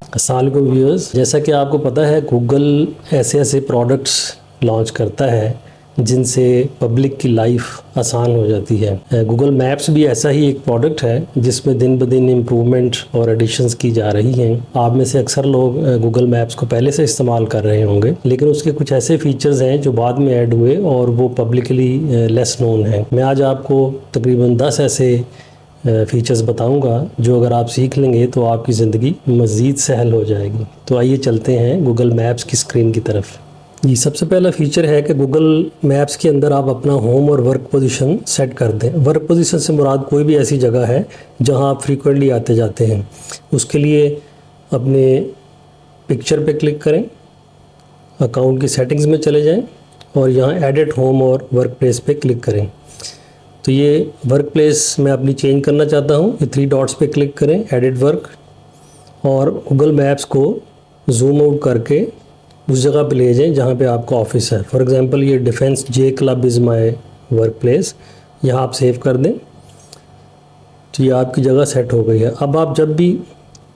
अस्सलाम वालेकुम व्यूअर्स, जैसा कि आपको पता है गूगल ऐसे ऐसे प्रोडक्ट्स लॉन्च करता है जिनसे पब्लिक की लाइफ आसान हो जाती है। गूगल मैप्स भी ऐसा ही एक प्रोडक्ट है जिसमें दिन ब दिन इम्प्रूवमेंट और एडिशंस की जा रही हैं। आप में से अक्सर लोग गूगल मैप्स को पहले से इस्तेमाल कर रहे होंगे, लेकिन उसके कुछ ऐसे फीचर्स हैं जो बाद में ऐड हुए और वो पब्लिकली लेस नोन हैं। मैं आज आपको तकरीबन 10 ऐसे फीचर्स बताऊंगा जो अगर आप सीख लेंगे तो आपकी ज़िंदगी मज़ीद सहल हो जाएगी। तो आइए चलते हैं गूगल मैप्स की स्क्रीन की तरफ। जी, सबसे पहला फीचर है कि गूगल मैप्स के अंदर आप अपना होम और वर्क पोजीशन सेट कर दें। वर्क पोजीशन से मुराद कोई भी ऐसी जगह है जहां आप फ्रीक्वेंटली आते जाते हैं। उसके लिए अपने पिक्चर पे क्लिक करें, अकाउंट की सेटिंग्स में चले जाएं और यहाँ एडिट होम और वर्क प्लेस पे क्लिक करें। तो ये वर्क प्लेस मैं अपनी चेंज करना चाहता हूँ। ये 3 डॉट्स पे क्लिक करें, एडिट वर्क, और गूगल मैप्स को जूम आउट करके उस जगह पे ले जाएं जहाँ पे आपका ऑफिस है। फॉर एग्जांपल ये defence J club is my work place, यहाँ आप सेव कर दें। तो ये आपकी जगह सेट हो गई है। अब आप जब भी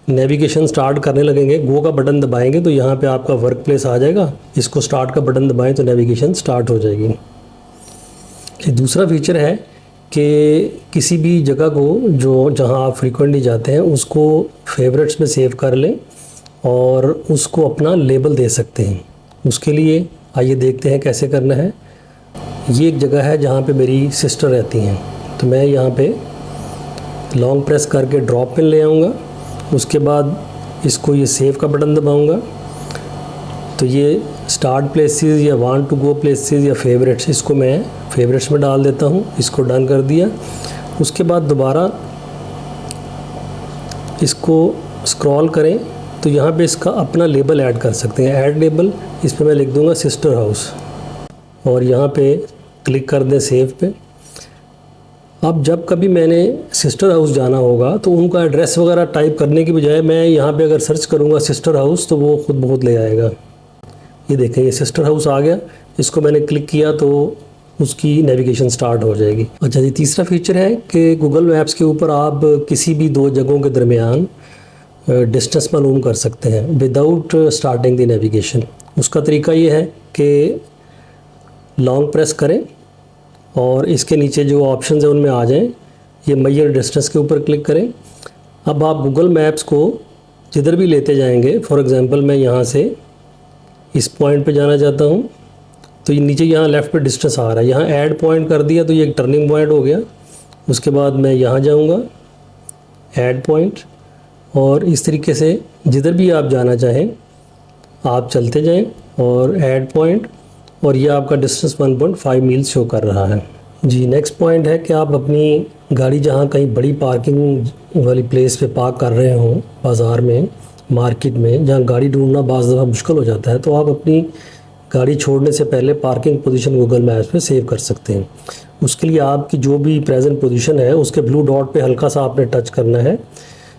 नेविगेशन स्टार्ट करने लगेंगे, गो का बटन दबाएंगे तो यहाँ पे आपका वर्क प्लेस आ जाएगा। इसको स्टार्ट का बटन दबाएं तो नेविगेशन स्टार्ट हो जाएगी। ये दूसरा फीचर है कि किसी भी जगह को जो जहाँ आप फ्रीक्वेंटली जाते हैं उसको फेवरेट्स में सेव कर लें और उसको अपना लेबल दे सकते हैं। उसके लिए आइए देखते हैं कैसे करना है। ये एक जगह है जहाँ पे मेरी सिस्टर रहती हैं, तो मैं यहाँ पे लॉन्ग प्रेस करके ड्रॉप पिन ले आऊँगा। उसके बाद इसको ये सेव का बटन दबाऊँगा तो ये स्टार्ट प्लेसेस या वांट टू गो प्लेसेस या फेवरेट्स, इसको मैं फेवरेट्स में डाल देता हूँ। इसको डन कर दिया। उसके बाद दोबारा इसको स्क्रॉल करें तो यहाँ पे इसका अपना लेबल ऐड कर सकते हैं। ऐड लेबल, इस पर मैं लिख दूँगा सिस्टर हाउस और यहाँ पे क्लिक कर दें सेव पे। अब जब कभी मैंने सिस्टर हाउस जाना होगा तो उनका एड्रेस वगैरह टाइप करने की बजाय मैं यहाँ पे अगर सर्च करूँगा सिस्टर हाउस तो वो खुद बहुत ले आएगा। ये देखें, ये सिस्टर हाउस आ गया। इसको मैंने क्लिक किया तो उसकी नेविगेशन स्टार्ट हो जाएगी। अच्छा जी, तीसरा फीचर है कि गूगल मैप्स के ऊपर आप किसी भी 2 जगहों के दरमियान डिस्टेंस मालूम कर सकते हैं विदाउट स्टार्टिंग द नेविगेशन। उसका तरीका ये है कि लॉन्ग प्रेस करें और इसके नीचे जो ऑप्शंस हैं उनमें आ जाएं। ये मेजर डिस्टेंस के ऊपर क्लिक करें। अब आप गूगल मैप्स को जिधर भी लेते जाएंगे, फॉर एग्ज़ाम्पल मैं यहाँ से इस पॉइंट पे जाना चाहता हूँ तो ये नीचे यहाँ लेफ़्ट पे डिस्टेंस आ रहा है, यहाँ ऐड पॉइंट कर दिया तो ये एक टर्निंग पॉइंट हो गया। उसके बाद मैं यहाँ जाऊँगा, ऐड पॉइंट, और इस तरीके से जिधर भी आप जाना चाहें आप चलते जाएं और ऐड पॉइंट, और ये आपका डिस्टेंस 1.5 मील शो कर रहा है। जी, नेक्स्ट पॉइंट है कि आप अपनी गाड़ी जहाँ कहीं बड़ी पार्किंग वाली प्लेस पे पार्क कर रहे हों, बाज़ार में, मार्केट में, जहाँ गाड़ी ढूंढना बाज़ दफ़ा मुश्किल हो जाता है, तो आप अपनी गाड़ी छोड़ने से पहले पार्किंग पोजीशन गूगल मैप्स पे सेव कर सकते हैं। उसके लिए आपकी जो भी प्रेजेंट पोजीशन है उसके ब्लू डॉट पे हल्का सा आपने टच करना है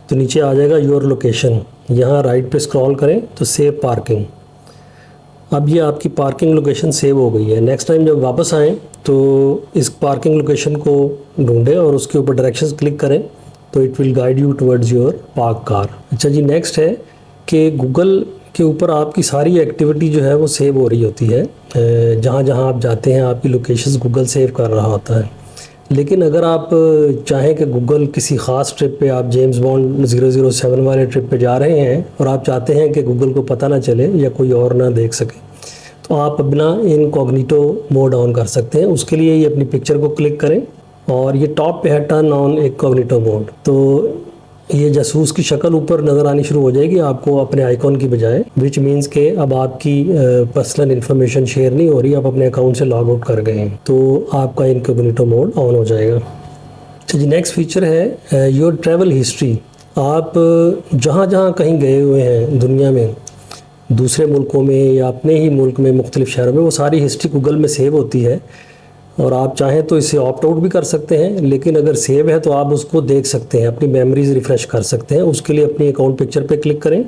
तो नीचे आ जाएगा योर लोकेशन। यहाँ राइट पे स्क्रॉल करें तो सेव पार्किंग। अब ये आपकी पार्किंग लोकेशन सेव हो गई है। नेक्स्ट टाइम जब वापस आएँ तो इस पार्किंग लोकेशन को ढूंढें और उसके ऊपर डायरेक्शंस क्लिक करें तो it will guide you towards your park car. अच्छा जी, नेक्स्ट है कि गूगल के ऊपर आपकी सारी एक्टिविटी जो है वो सेव हो रही होती है। जहाँ जहाँ आप जाते हैं आपकी लोकेशंस गूगल सेव कर रहा होता है। लेकिन अगर आप चाहें कि गूगल किसी ख़ास ट्रिप पे, आप जेम्स बॉन्ड 007 वाले ट्रिप पे जा रहे हैं और आप चाहते हैं कि गूगल को पता ना चले या कोई और ना देख सके, तो आप अपना इनकॉग्निटो मोड ऑन कर सकते हैं। उसके लिए ये अपनी पिक्चर को क्लिक करें और ये टॉप पे है टर्न ऑन इनकॉग्निटो मोड, तो ये जासूस की शक्ल ऊपर नज़र आनी शुरू हो जाएगी आपको अपने आइकॉन की बजाय, विच मीन्स के अब आपकी पर्सनल इन्फॉर्मेशन शेयर नहीं हो रही, आप अपने अकाउंट से लॉग आउट कर गए हैं, तो आपका इनकॉग्निटो मोड ऑन हो जाएगा। अच्छा जी, नेक्स्ट फीचर है योर ट्रैवल हिस्ट्री। आप जहाँ जहाँ कहीं गए हुए हैं दुनिया में, दूसरे मुल्कों में या अपने ही मुल्क में मुख्तलिफ शहरों में, वो सारी हिस्ट्री गूगल में सेव होती है और आप चाहें तो इसे ऑप्ट आउट भी कर सकते हैं, लेकिन अगर सेव है तो आप उसको देख सकते हैं, अपनी मेमोरीज रिफ़्रेश कर सकते हैं। उसके लिए अपनी अकाउंट पिक्चर पे क्लिक करें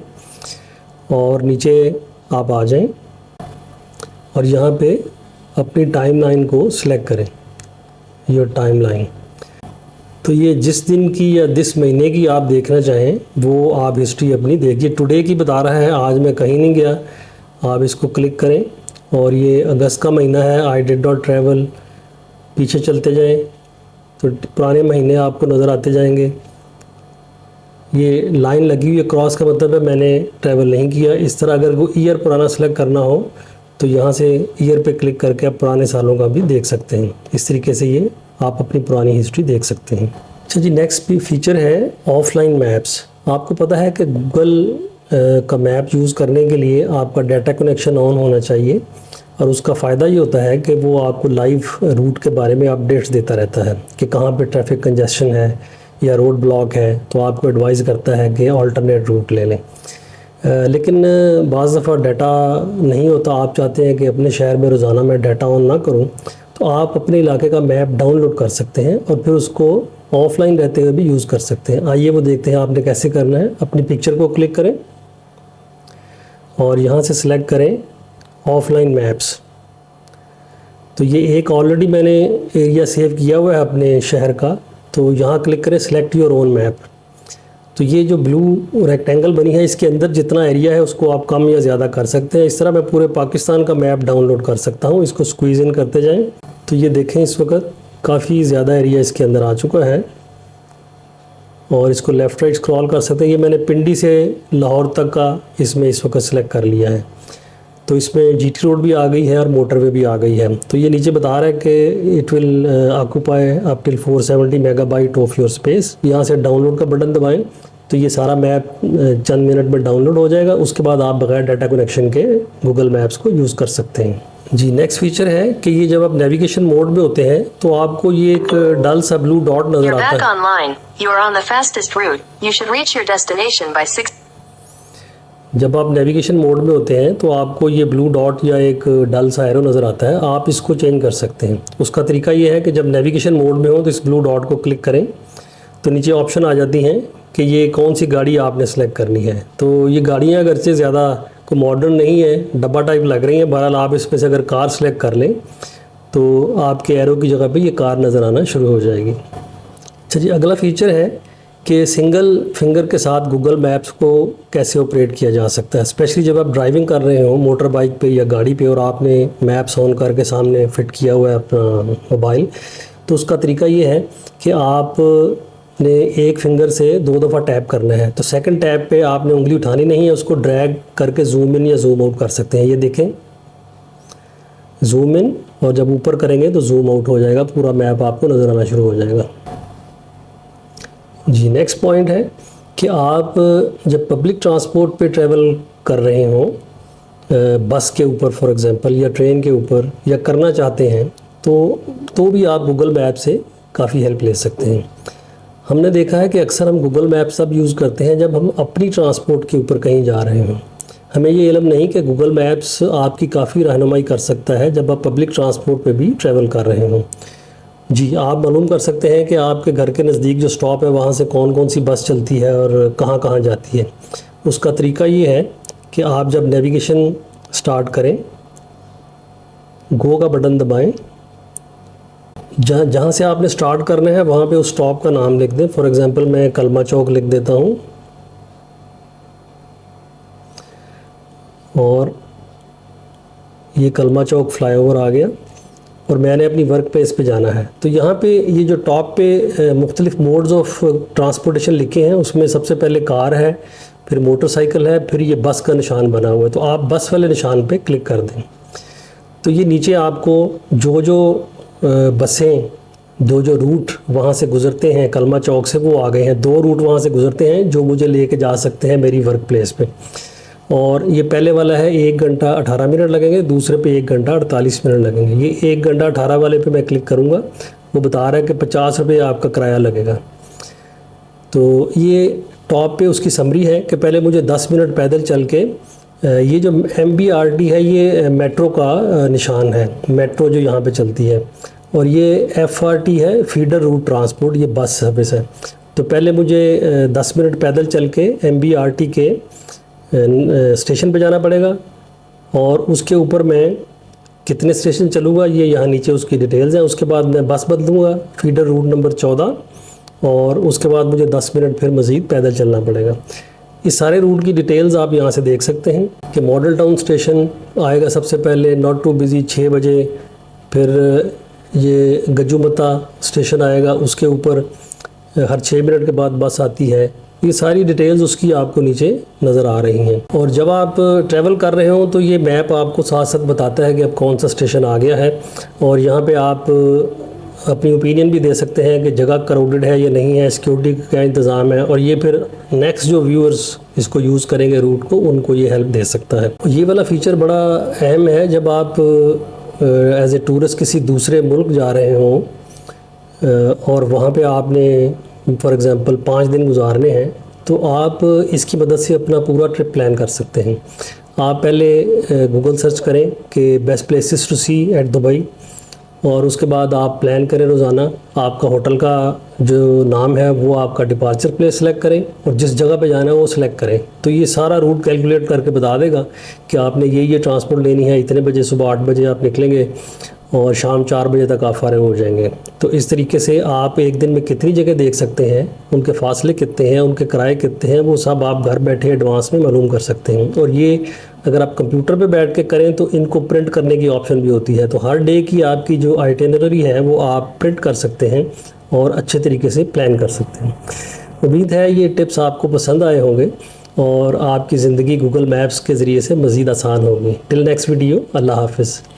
और नीचे आप आ जाएं और यहाँ पे अपनी टाइमलाइन को सिलेक्ट करें, योर टाइमलाइन। तो ये जिस दिन की या जिस महीने की आप देखना चाहें वो आप हिस्ट्री अपनी देखिए। टुडे की बता रहा है, आज मैं कहीं नहीं गया, आप इसको क्लिक करें और ये अगस्त का महीना है, आई डिड नॉट ट्रैवल। पीछे चलते जाएं तो पुराने महीने आपको नज़र आते जाएंगे। ये लाइन लगी हुई है क्रॉस का मतलब है मैंने ट्रैवल नहीं किया। इस तरह अगर वो ईयर पुराना सेलेक्ट करना हो तो यहाँ से ईयर पे क्लिक करके आप पुराने सालों का भी देख सकते हैं। इस तरीके से ये आप अपनी पुरानी हिस्ट्री देख सकते हैं। अच्छा जी, नेक्स्ट भी फीचर है ऑफलाइन मैप्स। आपको पता है कि गूगल का मैप यूज़ करने के लिए आपका डाटा कनेक्शन ऑन होना चाहिए और उसका फ़ायदा ये होता है कि वो आपको लाइव रूट के बारे में अपडेट्स देता रहता है कि कहाँ पे ट्रैफिक कंजेशन है या रोड ब्लॉक है, तो आपको एडवाइस करता है कि अल्टरनेट रूट ले लें। लेकिन बाज़ दफ़ा डाटा नहीं होता, आप चाहते हैं कि अपने शहर में रोज़ाना मैं डाटा ऑन ना करूं, तो आप अपने इलाके का मैप डाउनलोड कर सकते हैं और फिर उसको ऑफलाइन रहते हुए भी यूज़ कर सकते हैं। आइए वो देखते हैं आपने कैसे करना है। अपनी पिक्चर को क्लिक करें और यहाँ से सिलेक्ट करें ऑफलाइन मैप्स। तो ये एक ऑलरेडी मैंने एरिया सेव किया हुआ है अपने शहर का, तो यहाँ क्लिक करें सिलेक्ट योर ओन मैप। तो ये जो ब्लू रेक्टेंगल बनी है इसके अंदर जितना एरिया है उसको आप कम या ज़्यादा कर सकते हैं। इस तरह मैं पूरे पाकिस्तान का मैप डाउनलोड कर सकता हूँ। इसको स्क्वीज़ इन करते जाएं तो ये देखें इस वक्त काफ़ी ज़्यादा एरिया इसके अंदर आ चुका है और इसको लेफ़्ट राइट स्क्रॉल कर सकते हैं। ये मैंने पिंडी से लाहौर तक का इसमें इस वक्त सेलेक्ट कर लिया है। तो इसमें जीटी रोड भी आ गई है और मोटरवे भी आ गई है। तो ये नीचे बता रहा है कि it will occupy up till 470 megabyte of your space. यहाँ से डाउनलोड का बटन दबाएं तो ये सारा मैप चंद मिनट में डाउनलोड हो जाएगा। उसके बाद आप बगैर डाटा कनेक्शन के गूगल मैप्स को यूज़ कर सकते हैं। जी, नेक्स्ट फीचर है कि ये जब आप नेविगेशन मोड में होते हैं तो आपको ये एक डल सा ब्लू डॉट नज़र आता है। जब आप नेविगेशन मोड में होते हैं तो आपको ये ब्लू डॉट या एक डल सा एरो नज़र आता है, आप इसको चेंज कर सकते हैं। उसका तरीका ये है कि जब नेविगेशन मोड में हो तो इस ब्लू डॉट को क्लिक करें तो नीचे ऑप्शन आ जाती हैं कि ये कौन सी गाड़ी आपने सेलेक्ट करनी है। तो ये गाड़ियाँ अगरचे ज़्यादा को मॉडर्न नहीं है, डब्बा टाइप लग रही हैं। बहरहाल आप इसमें से अगर कार सेलेक्ट कर लें तो आपके एरो की जगह पे ये कार नज़र आना शुरू हो जाएगी। अच्छा जी, अगला फीचर है कि सिंगल फिंगर के साथ गूगल मैप्स को कैसे ऑपरेट किया जा सकता है। स्पेशली जब आप ड्राइविंग कर रहे हो मोटर बाइक पे या गाड़ी पे और आपने मैप्स ऑन करके सामने फिट किया हुआ है अपना मोबाइल, तो उसका तरीका ये है कि आपने एक फिंगर से 2 दफ़ा टैप करना है। तो सेकंड टैप पे आपने उंगली उठानी नहीं है, उसको ड्रैग करके जूम इन या जूम आउट कर सकते हैं। ये देखें, जूम इन, और जब ऊपर करेंगे तो जूम आउट हो जाएगा, पूरा मैप आपको नज़र आना शुरू हो जाएगा। जी, नेक्स्ट पॉइंट है कि आप जब पब्लिक ट्रांसपोर्ट पे ट्रैवल कर रहे हों, बस के ऊपर फॉर एग्ज़ाम्पल या ट्रेन के ऊपर या करना चाहते हैं तो भी आप गूगल मैप से काफ़ी हेल्प ले सकते हैं। हमने देखा है कि अक्सर हम गूगल मैप सब यूज़ करते हैं जब हम अपनी ट्रांसपोर्ट के ऊपर कहीं जा रहे हों। हमें ये इल्म नहीं कि गूगल मैप्स आपकी काफ़ी रहनुमाई कर सकता है जब आप पब्लिक ट्रांसपोर्ट पे भी ट्रैवल कर रहे हों। जी, आप मालूम कर सकते हैं कि आपके घर के नज़दीक जो स्टॉप है वहाँ से कौन कौन सी बस चलती है और कहाँ कहाँ जाती है। उसका तरीका ये है कि आप जब नेविगेशन स्टार्ट करें, गो का बटन दबाएं, जहाँ से आपने स्टार्ट करना है वहाँ पे उस स्टॉप का नाम लिख दें। फॉर एग्ज़ाम्पल मैं कलमा चौक लिख देता हूँ और ये कलमा चौक फ्लाईओवर आ गया और मैंने अपनी वर्क प्लेस पे जाना है। तो यहाँ पे ये जो टॉप पे मुख्तलिफ मोड्स ऑफ ट्रांसपोर्टेशन लिखे हैं उसमें सबसे पहले कार है, फिर मोटरसाइकिल है, फिर ये बस का निशान बना हुआ है। तो आप बस वाले निशान पे क्लिक कर दें तो ये नीचे आपको जो बसें जो रूट वहाँ से गुज़रते हैं कलमा चौक से वो आ गए हैं। 2 रूट वहाँ से गुज़रते हैं जो मुझे लेके जा सकते हैं मेरी वर्क प्लेस पे। और ये पहले वाला है 1 घंटा 18 मिनट लगेंगे, दूसरे पे 1 घंटा 48 मिनट लगेंगे। ये 1 घंटा 18 वाले पे मैं क्लिक करूँगा, वो बता रहा है कि 50 रुपये आपका किराया लगेगा। तो ये टॉप पे उसकी समरी है कि पहले मुझे 10 मिनट पैदल चल के, ये जो MBRT है ये मेट्रो का निशान है, मेट्रो जो यहाँ पे चलती है, और ये FRT है फीडर रूट ट्रांसपोर्ट, ये बस सर्विस है। तो पहले मुझे 10 मिनट पैदल चल के MBRT के स्टेशन पे जाना पड़ेगा और उसके ऊपर मैं कितने स्टेशन चलूँगा ये यहाँ नीचे उसकी डिटेल्स हैं। उसके बाद मैं बस बदलूँगा फीडर रूट नंबर 14 और उसके बाद मुझे 10 मिनट फिर मज़ीद पैदल चलना पड़ेगा। इस सारे रूट की डिटेल्स आप यहाँ से देख सकते हैं कि मॉडल टाउन स्टेशन आएगा सबसे पहले, नॉट टू बिज़ी 6 बजे, फिर ये गज्जूमता स्टेशन आएगा, उसके ऊपर हर 6 मिनट के बाद बस आती है। ये सारी डिटेल्स उसकी आपको नीचे नज़र आ रही हैं। और जब आप ट्रैवल कर रहे हो तो ये मैप आपको साथ साथ बताता है कि अब कौन सा स्टेशन आ गया है, और यहाँ पे आप अपनी ओपिनियन भी दे सकते हैं कि जगह क्राउडेड है या नहीं है, सिक्योरिटी का क्या इंतज़ाम है, और ये फिर नेक्स्ट जो व्यूअर्स इसको यूज़ करेंगे रूट को, उनको ये हेल्प दे सकता है। ये वाला फ़ीचर बड़ा अहम है जब आप एज ए टूरिस्ट किसी दूसरे मुल्क जा रहे हों और वहाँ पे आपने फॉर एग्ज़ाम्पल 5 दिन गुजारने हैं, तो आप इसकी मदद से अपना पूरा ट्रिप प्लान कर सकते हैं। आप पहले गूगल सर्च करें कि best places to see at Dubai, और उसके बाद आप प्लान करें रोज़ाना आपका होटल का जो नाम है वो आपका डिपार्चर प्लेस सेलेक्ट करें, और जिस जगह पे जाना है वो सिलेक्ट करें। तो ये सारा रूट कैलकुलेट करके बता देगा कि आपने ये ट्रांसपोर्ट लेनी है, इतने बजे सुबह 8 बजे आप निकलेंगे और शाम 4 बजे तक आप फारिग हो जाएंगे। तो इस तरीके से आप एक दिन में कितनी जगह देख सकते हैं, उनके फासले कितने हैं, उनके किराए कितने हैं, वो सब आप घर बैठे एडवांस में मालूम कर सकते हैं। और ये अगर आप कंप्यूटर पे बैठ के करें तो इनको प्रिंट करने की ऑप्शन भी होती है। तो हर डे की आपकी जो आइटिनरी है वो आप प्रिंट कर सकते हैं और अच्छे तरीके से प्लान कर सकते हैं। उम्मीद है ये टिप्स आपको पसंद आए होंगे और आपकी ज़िंदगी गूगल मैप्स के ज़रिए से मज़ीद आसान होगी। टिल नेक्स्ट वीडियो, अल्लाह हाफ़िज़।